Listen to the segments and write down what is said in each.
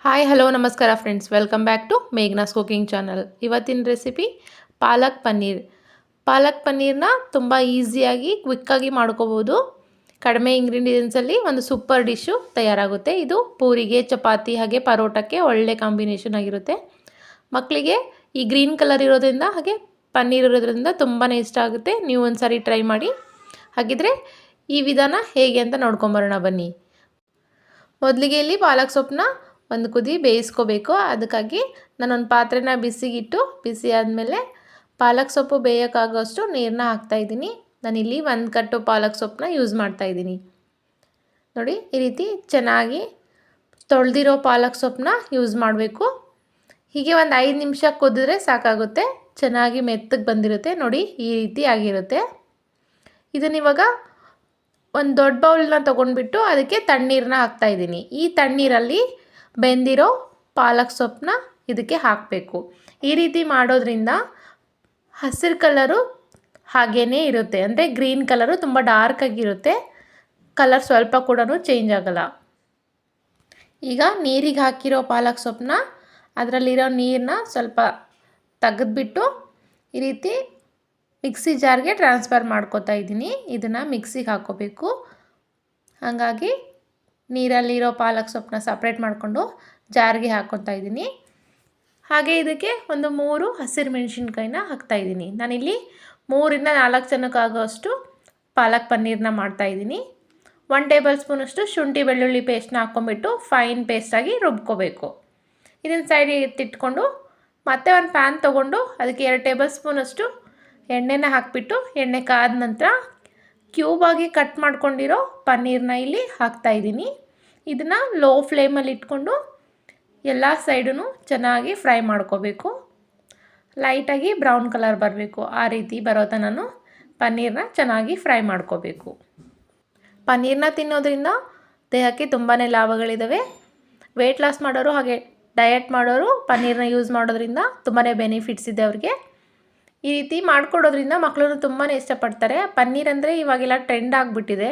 Hi hello ನಮಸ್ಕಾರ friends, welcome back to Meghna's cooking channel. ಇವತ್ತಿನ recipe palak paneer. Palak ಪನ್ನೀರ್ನ ತುಂಬ ಈಸಿಯಾಗಿ ಕ್ವಿಕ್ಕಾಗಿ ಮಾಡ್ಕೋಬೋದು. ಕಡಿಮೆ ಇಂಗ್ರೀಡಿಯೆಂಟ್ಸಲ್ಲಿ ಒಂದು ಸೂಪರ್ ಡಿಶ್ಶು ತಯಾರಾಗುತ್ತೆ. ಇದು ಪೂರಿಗೆ, ಚಪಾತಿ ಹಾಗೆ ಪರೋಟಕ್ಕೆ ಒಳ್ಳೆ ಕಾಂಬಿನೇಷನ್ ಆಗಿರುತ್ತೆ. ಮಕ್ಕಳಿಗೆ ಈ ಗ್ರೀನ್ ಕಲರ್ ಇರೋದ್ರಿಂದ ಹಾಗೆ ಪನ್ನೀರ್ ಇರೋದ್ರಿಂದ ತುಂಬಾ ಇಷ್ಟ ಆಗುತ್ತೆ. ನೀವು ಒಂದು ಸಾರಿ ಟ್ರೈ ಮಾಡಿ. ಹಾಗಿದ್ರೆ ಈ ವಿಧಾನ ಹೇಗೆ ಅಂತ ನೋಡ್ಕೊಂಬರೋಣ ಬನ್ನಿ. ಮೊದಲಿಗೆ ಇಲ್ಲಿ ಪಾಲಕ್ ಸೊಪ್ಪನ್ನ ಒಂದು ಕುದಿ ಬೇಯಿಸ್ಕೋಬೇಕು. ಅದಕ್ಕಾಗಿ ನಾನೊಂದು ಪಾತ್ರೆನ ಬಿಸಿ ಆದಮೇಲೆ ಪಾಲಕ್ ಸೊಪ್ಪು ಬೇಯೋಕ್ಕಾಗೋಷ್ಟು ನೀರನ್ನ ಹಾಕ್ತಾಯಿದ್ದೀನಿ. ನಾನಿಲ್ಲಿ 1 ಕಟ್ಟು ಪಾಲಕ್ ಸೊಪ್ಪನ್ನ ಯೂಸ್ ಮಾಡ್ತಾಯಿದ್ದೀನಿ. ನೋಡಿ, ಈ ರೀತಿ ಚೆನ್ನಾಗಿ ತೊಳೆದಿರೋ ಪಾಲಕ್ ಸೊಪ್ಪನ್ನ ಯೂಸ್ ಮಾಡಬೇಕು. ಹೀಗೆ ಒಂದು 5 ನಿಮಿಷ ಕುದಿದ್ರೆ ಸಾಕಾಗುತ್ತೆ. ಚೆನ್ನಾಗಿ ಮೆತ್ತಗೆ ಬಂದಿರುತ್ತೆ. ನೋಡಿ, ಈ ರೀತಿ ಆಗಿರುತ್ತೆ. ಇದನ್ನಿವಾಗ ಒಂದು ದೊಡ್ಡ ಬೌಲನ್ನ ತೊಗೊಂಡ್ಬಿಟ್ಟು ಅದಕ್ಕೆ ತಣ್ಣೀರನ್ನ ಹಾಕ್ತಾಯಿದ್ದೀನಿ. ಈ ತಣ್ಣೀರಲ್ಲಿ ಬೆಂದಿರೋ ಪಾಲಕ್ ಸೊಪ್ಪನ್ನ ಇದಕ್ಕೆ ಹಾಕಬೇಕು. ಈ ರೀತಿ ಮಾಡೋದ್ರಿಂದ ಹಸಿರು ಕಲರು ಹಾಗೇ ಇರುತ್ತೆ, ಅಂದರೆ ಗ್ರೀನ್ ಕಲರು ತುಂಬ ಡಾರ್ಕ್ ಆಗಿರುತ್ತೆ. ಕಲರ್ ಸ್ವಲ್ಪ ಕೂಡ ಚೇಂಜ್ ಆಗಲ್ಲ. ಈಗ ನೀರಿಗೆ ಹಾಕಿರೋ ಪಾಲಕ್ ಸೊಪ್ಪನ್ನ ಅದರಲ್ಲಿರೋ ನೀರನ್ನ ಸ್ವಲ್ಪ ತೆಗೆದ್ಬಿಟ್ಟು ಈ ರೀತಿ ಮಿಕ್ಸಿ ಜಾರ್ಗೆ ಟ್ರಾನ್ಸ್ಫರ್ ಮಾಡ್ಕೋತಾ ಇದ್ದೀನಿ. ಇದನ್ನು ಮಿಕ್ಸಿಗೆ ಹಾಕ್ಕೋಬೇಕು. ಹಾಗಾಗಿ ನೀರಲ್ಲಿರೋ ಪಾಲಕ್ ಸೊಪ್ಪನ್ನ ಸಪ್ರೇಟ್ ಮಾಡಿಕೊಂಡು ಜಾರ್ಗೆ ಹಾಕ್ಕೊತಾ ಇದ್ದೀನಿ. ಹಾಗೆ ಇದಕ್ಕೆ ಒಂದು 3 ಹಸಿರು ಮೆಣಸಿನ್ಕಾಯಿನ ಹಾಕ್ತಾಯಿದ್ದೀನಿ. ನಾನಿಲ್ಲಿ 3 ಇಂದ 4 ಜನಕ್ಕಾಗೋಷ್ಟು ಪಾಲಕ್ ಪನ್ನೀರನ್ನ ಮಾಡ್ತಾಯಿದ್ದೀನಿ. 1 ಟೇಬಲ್ ಸ್ಪೂನಷ್ಟು ಶುಂಠಿ ಬೆಳ್ಳುಳ್ಳಿ ಪೇಸ್ಟ್ನ ಹಾಕ್ಕೊಂಬಿಟ್ಟು ಫೈನ್ ಪೇಸ್ಟಾಗಿ ರುಬ್ಕೋಬೇಕು. ಇದನ್ನು ಸೈಡಿಗೆ ಎತ್ತಿಟ್ಕೊಂಡು ಮತ್ತೆ ಒಂದು ಪ್ಯಾನ್ ತೊಗೊಂಡು ಅದಕ್ಕೆ 2 ಟೇಬಲ್ ಸ್ಪೂನಷ್ಟು ಎಣ್ಣೆನ ಹಾಕಿಬಿಟ್ಟು ಎಣ್ಣೆ ಕಾದ ನಂತರ ಕ್ಯೂಬಾಗಿ ಕಟ್ ಮಾಡ್ಕೊಂಡಿರೋ ಪನ್ನೀರನ್ನ ಇಲ್ಲಿ ಹಾಕ್ತಾಯಿದ್ದೀನಿ. ಇದನ್ನು ಲೋ ಫ್ಲೇಮಲ್ಲಿ ಇಟ್ಕೊಂಡು ಎಲ್ಲ ಸೈಡೂ ಚೆನ್ನಾಗಿ ಫ್ರೈ ಮಾಡ್ಕೋಬೇಕು. ಲೈಟಾಗಿ ಬ್ರೌನ್ ಕಲರ್ ಬರಬೇಕು. ಆ ರೀತಿ ಬರೋ ತನಕ ಪನ್ನೀರನ್ನ ಚೆನ್ನಾಗಿ ಫ್ರೈ ಮಾಡ್ಕೋಬೇಕು. ಪನ್ನೀರನ್ನ ತಿನ್ನೋದ್ರಿಂದ ದೇಹಕ್ಕೆ ತುಂಬಾ ಲಾಭಗಳಿದ್ದಾವೆ. ವೆಯ್ಟ್ ಲಾಸ್ ಮಾಡೋರು ಹಾಗೆ ಡಯಟ್ ಮಾಡೋರು ಪನ್ನೀರನ್ನ ಯೂಸ್ ಮಾಡೋದ್ರಿಂದ ತುಂಬಾ ಬೆನಿಫಿಟ್ಸ್ ಇದೆ ಅವ್ರಿಗೆ. ಈ ರೀತಿ ಮಾಡಿಕೊಡೋದ್ರಿಂದ ಮಕ್ಕಳು ತುಂಬಾ ಇಷ್ಟಪಡ್ತಾರೆ. ಪನ್ನೀರ್ ಅಂದರೆ ಇವಾಗೆಲ್ಲ ಟ್ರೆಂಡ್ ಆಗಿಬಿಟ್ಟಿದೆ.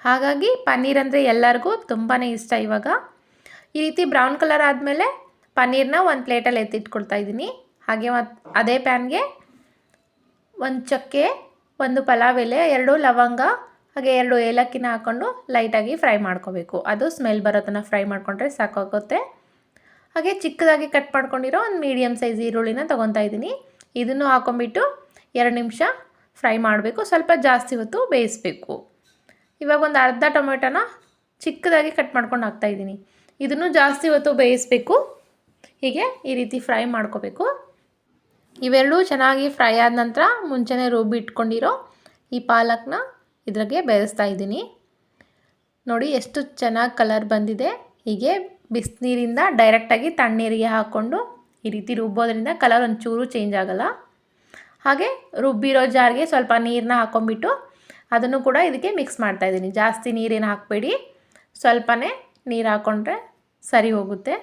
ಹಾಗಾಗಿ ಪನ್ನೀರ್ ಅಂದರೆ ಎಲ್ಲರಿಗೂ ತುಂಬಾ ಇಷ್ಟ ಇವಾಗ. ಈ ರೀತಿ ಬ್ರೌನ್ ಕಲರ್ ಆದಮೇಲೆ ಪನ್ನೀರನ್ನ ಒಂದು ಪ್ಲೇಟಲ್ಲಿ ಎತ್ತಿಟ್ಕೊಳ್ತಾ ಇದ್ದೀನಿ. ಹಾಗೆ ಅದೇ ಪ್ಯಾನ್ಗೆ 1 ಚಕ್ಕೆ, 1 ಪಲಾವ್ ಎಲೆ, 2 ಲವಂಗ ಹಾಗೆ 2 ಏಲಕ್ಕಿನ ಹಾಕ್ಕೊಂಡು ಲೈಟಾಗಿ ಫ್ರೈ ಮಾಡ್ಕೋಬೇಕು. ಅದು ಸ್ಮೆಲ್ ಬರೋ ತನಕ ಫ್ರೈ ಮಾಡಿಕೊಂಡ್ರೆ ಸಾಕಾಗುತ್ತೆ. ಹಾಗೆ ಚಿಕ್ಕದಾಗಿ ಕಟ್ ಮಾಡ್ಕೊಂಡಿರೋ ಒಂದು ಮೀಡಿಯಮ್ ಸೈಜ್ ಈರುಳ್ಳಿನ ತೊಗೊತಾ ಇದ್ದೀನಿ. ಇದನ್ನು ಹಾಕ್ಕೊಂಬಿಟ್ಟು 2 ನಿಮಿಷ ಫ್ರೈ ಮಾಡಬೇಕು. ಸ್ವಲ್ಪ ಜಾಸ್ತಿ ಹೊತ್ತು ಬೇಯಿಸಬೇಕು. ಇವಾಗ ಒಂದು ಅರ್ಧ ಟೊಮೆಟೊನ ಚಿಕ್ಕದಾಗಿ ಕಟ್ ಮಾಡ್ಕೊಂಡು ಹಾಕ್ತಾಯಿದ್ದೀನಿ. ಇದನ್ನು ಜಾಸ್ತಿ ಹೊತ್ತು ಬೇಯಿಸಬೇಕು. ಹೀಗೆ ಈ ರೀತಿ ಫ್ರೈ ಮಾಡ್ಕೋಬೇಕು. ಇವೆರಡೂ ಚೆನ್ನಾಗಿ ಫ್ರೈ ಆದ ನಂತರ ಮುಂಚೆನೇ ರುಬ್ಬಿ ಇಟ್ಕೊಂಡಿರೋ ಈ ಪಾಲಕ್ನ ಇದ್ರಾಗೆ ಬೆರೆಸ್ತಾ ಇದ್ದೀನಿ. ನೋಡಿ ಎಷ್ಟು ಚೆನ್ನಾಗಿ ಕಲರ್ ಬಂದಿದೆ. ಹೀಗೆ ಬಿಸಿನೀರಿಂದ ಡೈರೆಕ್ಟಾಗಿ ತಣ್ಣೀರಿಗೆ ಹಾಕ್ಕೊಂಡು ಈ ರೀತಿ ರುಬ್ಬೋದ್ರಿಂದ ಕಲರ್ ಒಂಚೂರು ಚೇಂಜ್ ಆಗೋಲ್ಲ. ಹಾಗೆ ರುಬ್ಬಿರೋ ಜಾರ್ಗೆ ಸ್ವಲ್ಪ ನೀರನ್ನ ಹಾಕ್ಕೊಂಬಿಟ್ಟು ಅದನ್ನು ಕೂಡ ಇದಕ್ಕೆ ಮಿಕ್ಸ್ ಮಾಡ್ತಾಯಿದ್ದೀನಿ. ಜಾಸ್ತಿ ನೀರೇನು ಹಾಕಬೇಡಿ, ಸ್ವಲ್ಪನೇ ನೀರು ಹಾಕ್ಕೊಂಡ್ರೆ ಸರಿ ಹೋಗುತ್ತೆ.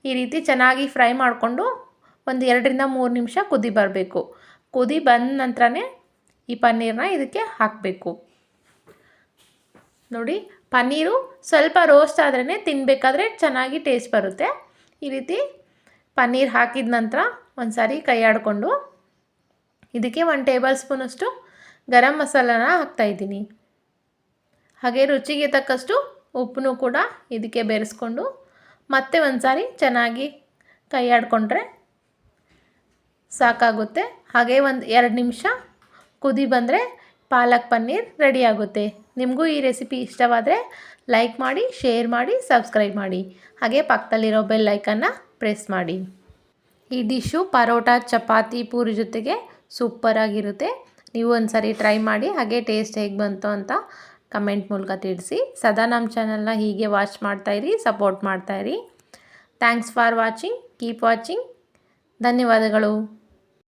ಈ ರೀತಿ ಚೆನ್ನಾಗಿ ಫ್ರೈ ಮಾಡಿಕೊಂಡು ಒಂದು 2 ರಿಂದ 3 ನಿಮಿಷ ಕುದಿ ಬರಬೇಕು. ಕುದಿ ಬಂದ ನಂತರನೇ ಈ ಪನ್ನೀರನ್ನ ಇದಕ್ಕೆ ಹಾಕಬೇಕು. ನೋಡಿ, ಪನ್ನೀರು ಸ್ವಲ್ಪ ರೋಸ್ಟ್ ಆದ್ರೇ ತಿನ್ನಬೇಕಾದ್ರೆ ಚೆನ್ನಾಗಿ ಟೇಸ್ಟ್ ಬರುತ್ತೆ. ಈ ರೀತಿ ಪನ್ನೀರ್ ಹಾಕಿದ ನಂತರ ಒಂದು ಸಾರಿ ಕೈ ಆಡಿಕೊಂಡು ಇದಕ್ಕೆ 1 ಟೇಬಲ್ ಸ್ಪೂನಷ್ಟು ಗರಂ ಮಸಾಲಾನ ಹಾಕ್ತಾಯಿದ್ದೀನಿ. ಹಾಗೆ ರುಚಿಗೆ ತಕ್ಕಷ್ಟು ಉಪ್ಪನ್ನು ಕೂಡ ಇದಕ್ಕೆ ಬೆರೆಸ್ಕೊಂಡು ಮತ್ತೆ ಒಂದು ಸಾರಿ ಚೆನ್ನಾಗಿ ಕೈ ಆಡಿಕೊಂಡ್ರೆ ಸಾಕಾಗುತ್ತೆ. ಹಾಗೆ ಒಂದು 2 ನಿಮಿಷ ಕುದಿ ಬಂದರೆ ಪಾಲಕ್ ಪನ್ನೀರ್ ರೆಡಿ ಆಗುತ್ತೆ. ನಿಮಗೂ ಈ ರೆಸಿಪಿ ಇಷ್ಟವಾದರೆ ಲೈಕ್ ಮಾಡಿ, ಶೇರ್ ಮಾಡಿ, ಸಬ್ಸ್ಕ್ರೈಬ್ ಮಾಡಿ. ಹಾಗೆ ಪಕ್ಕದಲ್ಲಿರೋ ಬೆಲ್ ಐಕನ್ನ ಪ್ರೆಸ್ ಮಾಡಿ. ಈ ಡಿಶ್ಶು ಪರೋಟ, ಚಪಾತಿ, ಪೂರಿ ಜೊತೆಗೆ ಸೂಪರಾಗಿರುತ್ತೆ. ನೀವು ಒಂದು ಸಾರಿ ಟ್ರೈ ಮಾಡಿ. ಹಾಗೆ ಟೇಸ್ಟ್ ಹೇಗೆ ಬಂತು ಅಂತ ಕಮೆಂಟ್ ಮೂಲಕ ತಿಳಿಸಿ. ಸದಾ ನಮ್ಮ ಚಾನಲ್ನ ಹೀಗೆ ವಾಚ್ ಮಾಡ್ತಾಯಿರಿ, ಸಪೋರ್ಟ್ ಮಾಡ್ತಾಯಿರಿ. Thanks for watching. Keep watching. ಧನ್ಯವಾದಗಳು.